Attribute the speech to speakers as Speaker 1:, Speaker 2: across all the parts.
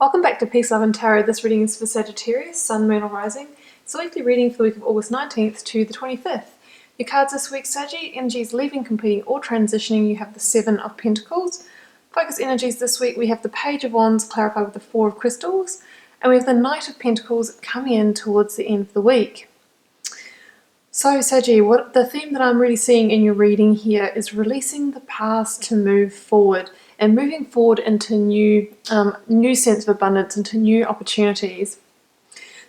Speaker 1: Welcome back to Peace, Love and Tarot. This reading is for Sagittarius, Sun, Moon or Rising. It's a weekly reading for the week of August 19th to the 25th. Your cards this week: Saggy energies, leaving, completing or transitioning. You have the Seven of Pentacles. Focus energies this week, we have the Page of Wands clarified with the Four of Crystals. And we have the Knight of Pentacles coming in towards the end of the week. So Saggy, what the theme that I'm really seeing in your reading here is releasing the past to move forward and moving forward into new sense of abundance, into new opportunities.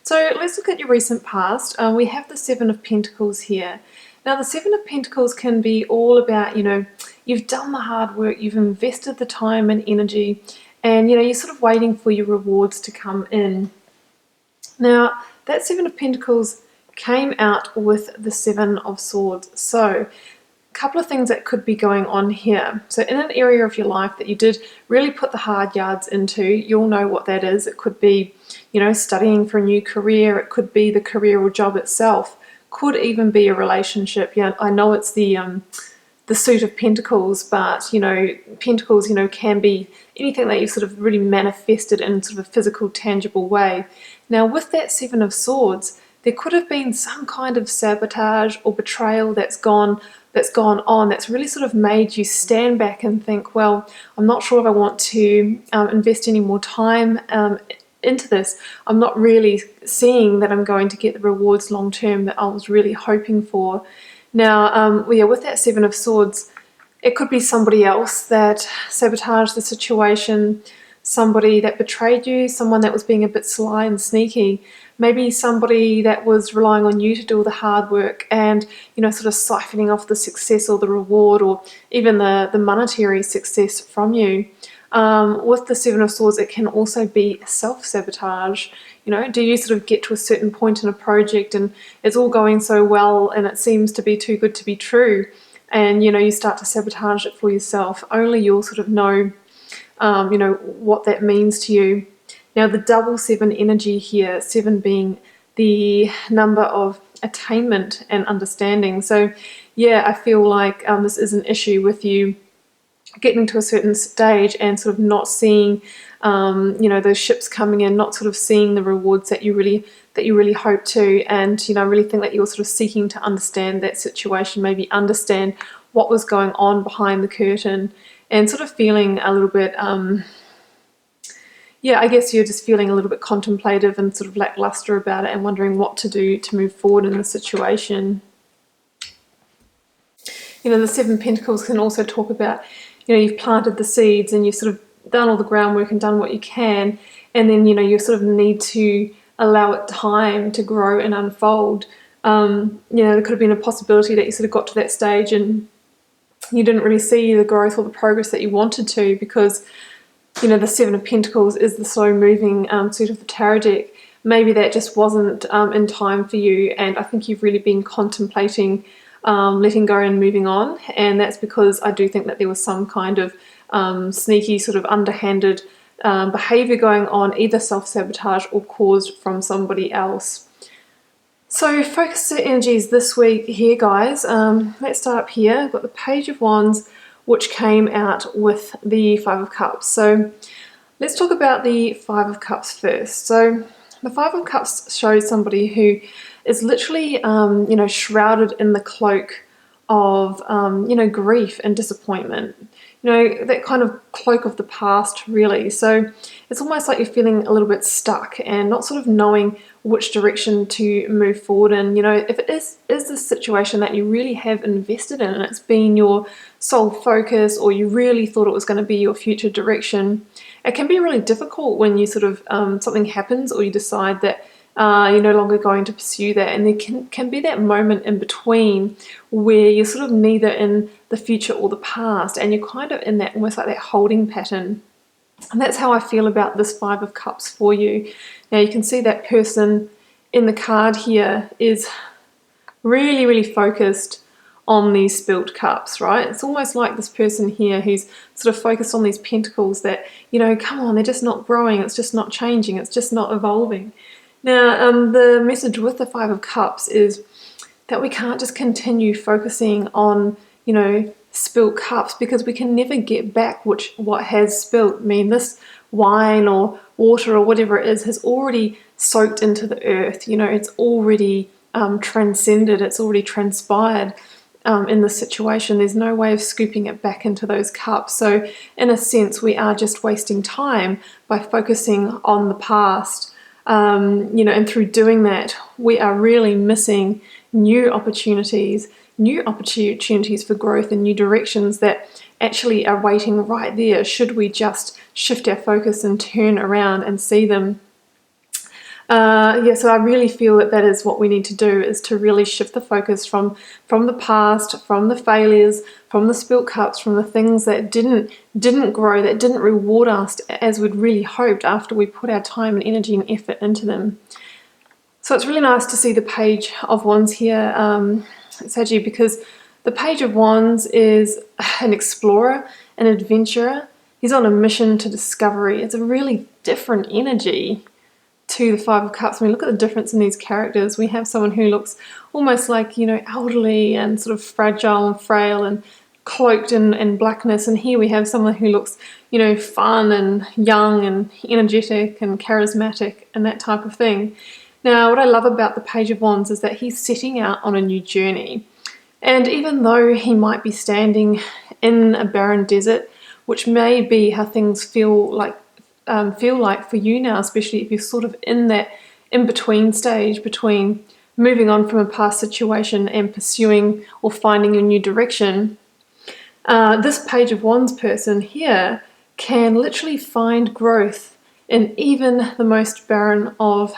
Speaker 1: So let's look at your recent past. We have the Seven of Pentacles here. Now the Seven of Pentacles can be all about, you've done the hard work, you've invested the time and energy, and you're sort of waiting for your rewards to come in. Now that Seven of Pentacles came out with the Seven of Swords. So a couple of things that could be going on here. So in an area of your life that you did really put the hard yards into, you'll know what that is. It could be, studying for a new career. It could be the career or job itself. Could even be a relationship. Yeah, I know it's the Suit of Pentacles, but Pentacles, can be anything that you've sort of really manifested in sort of a physical, tangible way. Now with that Seven of Swords, there could have been some kind of sabotage or betrayal that's gone on, that's really sort of made you stand back and think, well, I'm not sure if I want to invest any more time into this. I'm not really seeing that I'm going to get the rewards long term that I was really hoping for. Now, with that Seven of Swords, it could be somebody else that sabotaged the situation, somebody that betrayed you, someone that was being a bit sly and sneaky. Maybe somebody that was relying on you to do all the hard work and, sort of siphoning off the success or the reward or even the monetary success from you. With the Seven of Swords, it can also be self-sabotage. Do you sort of get to a certain point in a project and it's all going so well and it seems to be too good to be true, and, you start to sabotage it for yourself. Only you'll sort of know, what that means to you. Now the double seven energy here, seven being the number of attainment and understanding. So yeah, I feel like this is an issue with you getting to a certain stage and sort of not seeing, those ships coming in, not sort of seeing the rewards that you really hope to, and really think that you're sort of seeking to understand that situation, maybe understand what was going on behind the curtain, and sort of feeling a little bit I guess you're just feeling a little bit contemplative and sort of lackluster about it and wondering what to do to move forward in the situation. The Seven Pentacles can also talk about, you've planted the seeds and you've sort of done all the groundwork and done what you can, and then, you sort of need to allow it time to grow and unfold. There could have been a possibility that you sort of got to that stage and you didn't really see the growth or the progress that you wanted to, because the Seven of Pentacles is the slow-moving suit of the tarot deck. Maybe that just wasn't in time for you, and I think you've really been contemplating letting go and moving on, and that's because I do think that there was some kind of sneaky, sort of underhanded behaviour going on, either self-sabotage or caused from somebody else. So focus energies this week here, guys. Let's start up here. I've got the Page of Wands, which came out with the Five of Cups. So let's talk about the Five of Cups first. So the Five of Cups shows somebody who is literally, shrouded in the cloak of, grief and disappointment. That kind of cloak of the past, really. So it's almost like you're feeling a little bit stuck and not sort of knowing which direction to move forward in. If it is this situation that you really have invested in and it's been your sole focus, or you really thought it was going to be your future direction, it can be really difficult when you sort of, something happens or you decide that you're no longer going to pursue that, and there can be that moment in between where you're sort of neither in the future or the past, and you're kind of in that almost like that holding pattern. And that's how I feel about this Five of Cups for you. Now you can see that person in the card here is really, really focused on these spilt cups, right? It's almost like this person here who's sort of focused on these pentacles that, come on, they're just not growing, it's just not changing, it's just not evolving. Now, the message with the Five of Cups is that we can't just continue focusing on, spilt cups, because we can never get back what has spilt. I mean, this wine or water or whatever it is has already soaked into the earth. You know, it's already transcended, it's already transpired in this situation. There's no way of scooping it back into those cups. So in a sense, we are just wasting time by focusing on the past. You know, and through doing that, we are really missing new opportunities for growth and new directions that actually are waiting right there, should we just shift our focus and turn around and see them. So I really feel that is what we need to do, is to really shift the focus from the past, from the failures, from the spilt cups, from the things that didn't grow, that didn't reward us as we'd really hoped after we put our time and energy and effort into them. So it's really nice to see the Page of Wands here, Saggy, because the Page of Wands is an explorer, an adventurer. He's on a mission to discovery. It's a really different energy to the Five of Cups. I mean, look at the difference in these characters. We have someone who looks almost like, you know, elderly and sort of fragile and frail and cloaked in blackness, and here we have someone who looks, you know, fun and young and energetic and charismatic and that type of thing. Now, what I love about the Page of Wands is that he's setting out on a new journey, and even though he might be standing in a barren desert, which may be how things feel like for you now, especially if you're sort of in that in-between stage between moving on from a past situation and pursuing or finding a new direction. This Page of Wands person here can literally find growth in even the most barren of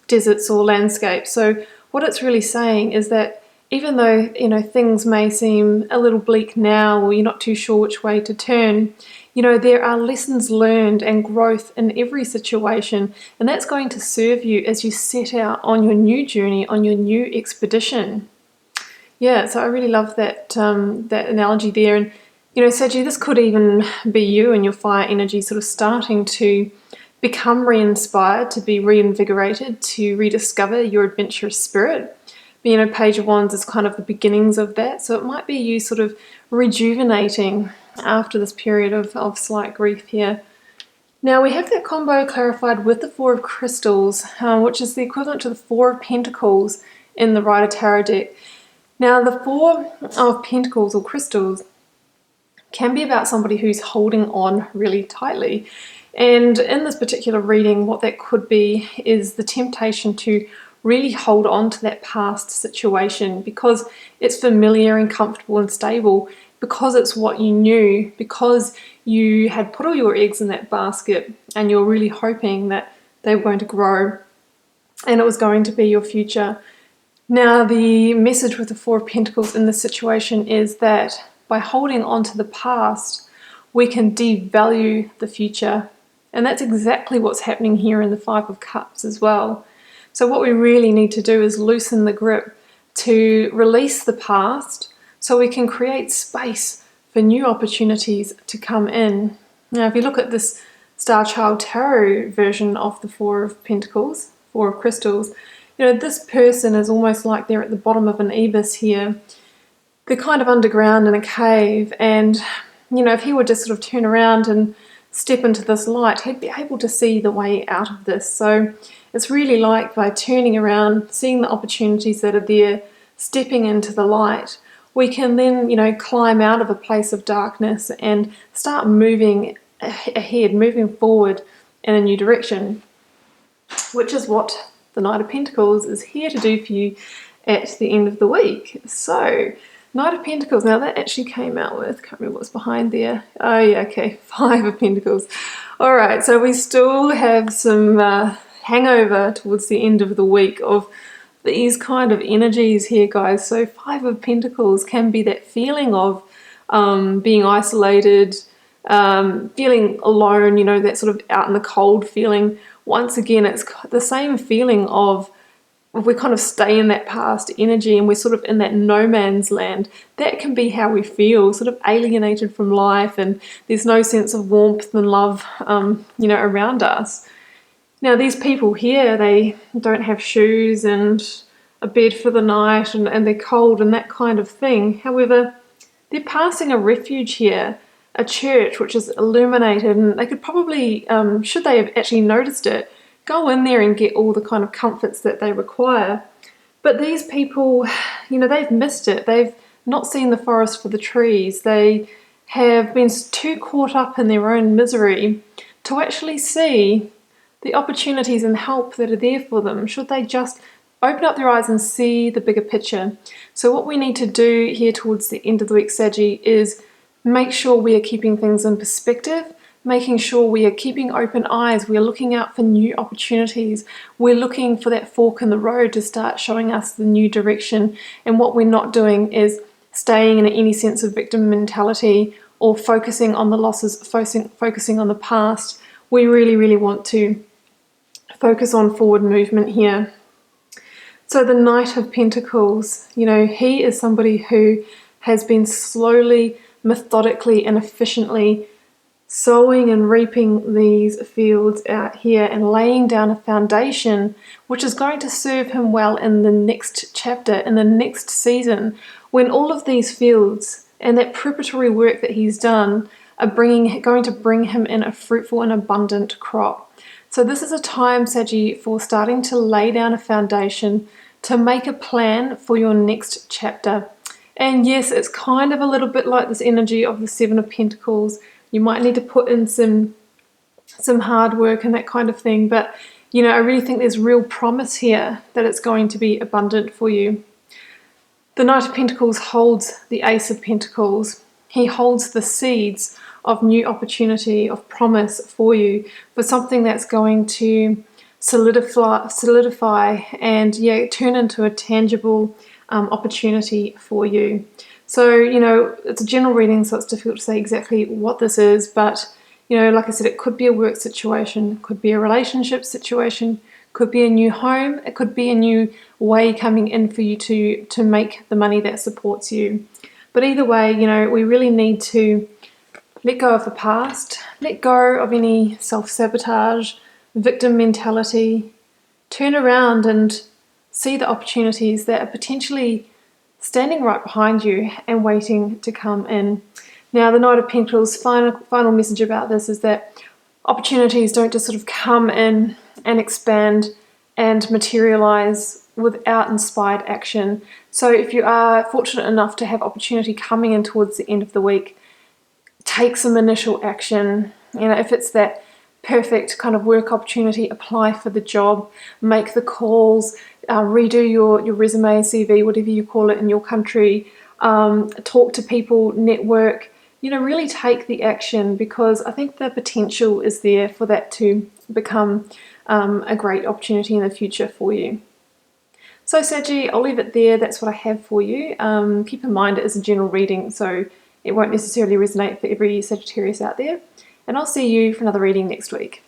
Speaker 1: deserts or landscapes. So what it's really saying is that even though, you know, things may seem a little bleak now, or you're not too sure which way to turn, you know, there are lessons learned and growth in every situation, and that's going to serve you as you set out on your new journey, on your new expedition. Yeah, so I really love that that analogy there. And, you know, Saggy, this could even be you and your fire energy sort of starting to become re-inspired, to be reinvigorated, to rediscover your adventurous spirit. But, you know, Page of Wands is kind of the beginnings of that, so it might be you sort of rejuvenating after this period of slight grief here. Now we have that combo clarified with the Four of Crystals, which is the equivalent to the Four of Pentacles in the Rider Tarot deck. Now the Four of Pentacles or crystals can be about somebody who's holding on really tightly. And in this particular reading, what that could be is the temptation to really hold on to that past situation because it's familiar and comfortable and stable, because it's what you knew, because you had put all your eggs in that basket and you're really hoping that they were going to grow and it was going to be your future. Now, the message with the Four of Pentacles in this situation is that by holding on to the past, we can devalue the future. And that's exactly what's happening here in the Five of Cups as well. So what we really need to do is loosen the grip to release the past so we can create space for new opportunities to come in. Now, if you look at this Star Child Tarot version of the Four of Pentacles, Four of Crystals, you know, this person is almost like they're at the bottom of an abyss here. They're kind of underground in a cave, and, you know, if he would just sort of turn around and step into this light, he'd be able to see the way out of this. So it's really like by turning around, seeing the opportunities that are there, stepping into the light, we can then, you know, climb out of a place of darkness and start moving ahead, moving forward in a new direction, which is what the Knight of Pentacles is here to do for you at the end of the week. So, Knight of Pentacles, now that actually came out with, can't remember what's behind there. Oh yeah, okay, Five of Pentacles. All right, so we still have some hangover towards the end of the week of these kind of energies here, guys. So Five of Pentacles can be that feeling of being isolated, feeling alone, you know, that sort of out in the cold feeling. Once again, it's the same feeling of we kind of stay in that past energy and we're sort of in that no man's land. That can be how we feel, sort of alienated from life, and there's no sense of warmth and love, you know, around us. Now, these people here, they don't have shoes and a bed for the night, and they're cold and that kind of thing. However, They're passing a refuge here, a church which is illuminated, and they could probably, should they have actually noticed it, go in there and get all the kind of comforts that they require. But these people, they've missed it. They've not seen the forest for the trees. They have been too caught up in their own misery to actually see the opportunities and help that are there for them, should they just open up their eyes and see the bigger picture. So what we need to do here towards the end of the week, Saggy, is make sure we are keeping things in perspective, making sure we are keeping open eyes, we're looking out for new opportunities, we're looking for that fork in the road to start showing us the new direction, and what we're not doing is staying in any sense of victim mentality or focusing on the losses, focusing on the past. We really, really want to focus on forward movement here. So the Knight of Pentacles, he is somebody who has been slowly, methodically and efficiently sowing and reaping these fields out here and laying down a foundation which is going to serve him well in the next chapter, in the next season, when all of these fields and that preparatory work that he's done are going to bring him in a fruitful and abundant crop. So this is a time, Saggy, for starting to lay down a foundation, to make a plan for your next chapter. And yes, it's kind of a little bit like this energy of the Seven of Pentacles. You might need to put in some hard work and that kind of thing, but I really think there's real promise here that it's going to be abundant for you. The Knight of Pentacles holds the Ace of Pentacles. He holds the seeds of new opportunity, of promise for you, for something that's going to solidify and turn into a tangible opportunity for you. So, it's a general reading, so it's difficult to say exactly what this is, but, like I said, it could be a work situation, it could be a relationship situation, could be a new home, it could be a new way coming in for you to make the money that supports you. But either way, we really need to let go of the past, let go of any self-sabotage, victim mentality, turn around and see the opportunities that are potentially standing right behind you and waiting to come in. Now, the Knight of Pentacles' final message about this is that opportunities don't just sort of come in and expand and materialize without inspired action. So if you are fortunate enough to have opportunity coming in towards the end of the week, take some initial action. If it's that perfect kind of work opportunity, apply for the job, make the calls, redo your resume, CV, whatever you call it in your country, talk to people, network, really take the action, because I think the potential is there for that to become a great opportunity in the future for you. So Saggy, I'll leave it there. That's what I have for you. Keep in mind it is a general reading, so it won't necessarily resonate for every Sagittarius out there. And I'll see you for another reading next week.